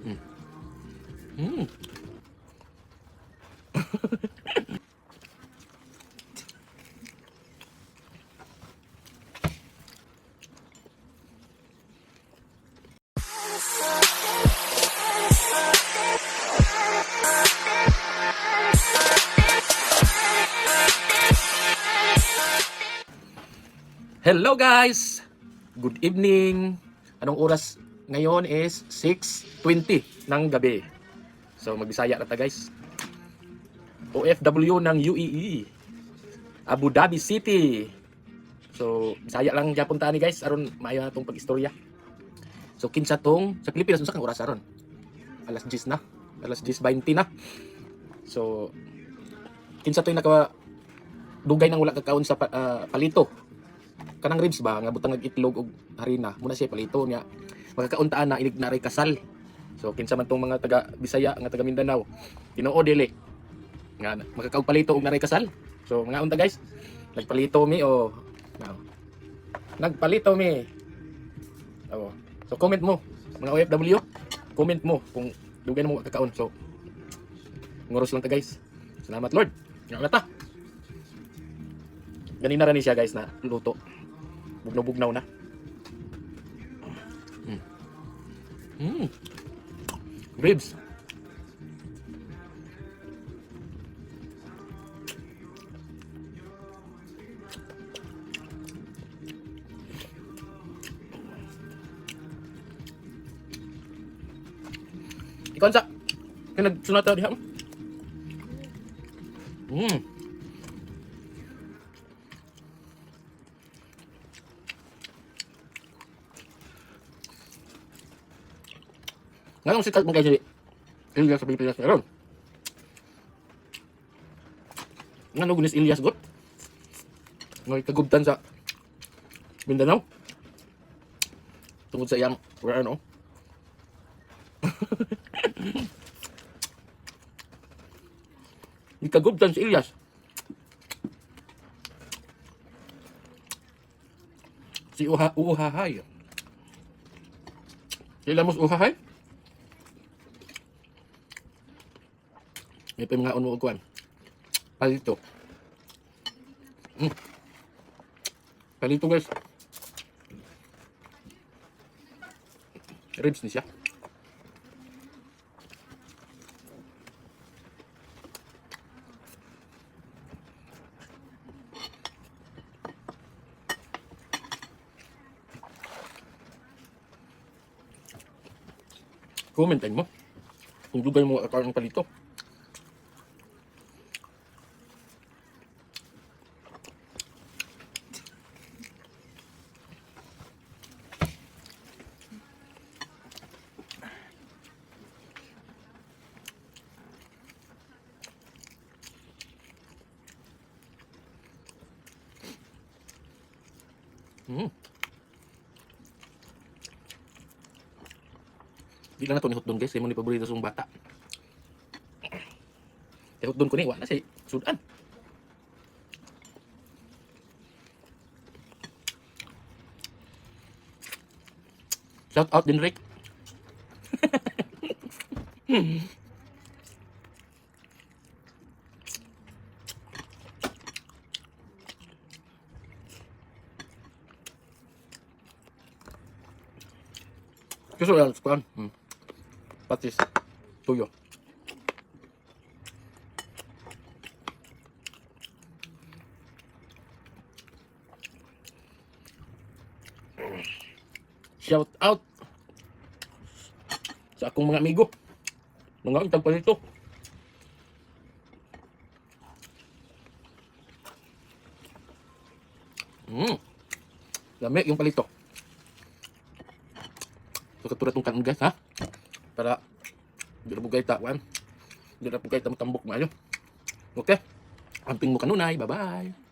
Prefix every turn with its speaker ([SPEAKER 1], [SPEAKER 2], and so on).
[SPEAKER 1] Mm. Hello guys! Good evening! Anong oras ngayon is 6:20 ng gabi. So magbisaya na ta guys. OFW ng UAE, Abu Dhabi City. So bisaya lang gyapon ta ni guys aron maayo na tong pag-istorya. So kinsa tong sa Pilipinas unsa kang oras aron? Alas 10 na. Alas 10:20 na. So kinsa toy naka dugay nang wala kakaon sa palito. Kanang ribs ba nga butang itlog og harina muna siya palito niya magkakauntaan na inig na ray kasal. So kinsa man tong mga taga Bisaya nga taga Mindanao Ginoo dili nga magkakaog palito og naray kasal. So mga unta guys nagpalito mi o nagpalito mi. Oh. So comment mo mga OFW, comment mo kung dugay na mo kakaon. So ngoros lang ta guys. Salamat Lord. Nga ta. Ganina ra ni siya guys na luto. Bugnaw-bugnaw na. Ribs. Ikaw sa nagsunod diha. Ngayong sikat mo guys Ilyas sa Pilipinas meron. Nga gunis Ilyas got. Ngay kagubtan sa Mindanao. Tungod sa iyang ano. Ikagubtan si Ilyas. Si Uhahay. Sila mos Uhahay? May mga uno kuan. Palito. Palito guys. Ribs ni siya. Commentin mo kung dugay mo ang palito. Di lang na ito ni hotdon guys, yung mga paborito sa bata. Kaya hotdon ko ni, wala si sudan. Shout out din Rick. Gusto yan, span. Patis, tuyo. Shout out sa akong mga amigo. Mga itag palito. Lamig yung palito. So katulad ng kanon guys ha. Para di na bugay tawan. Di na bugay tambok maayo. Okay? Amping mo kanunay. Bye-bye.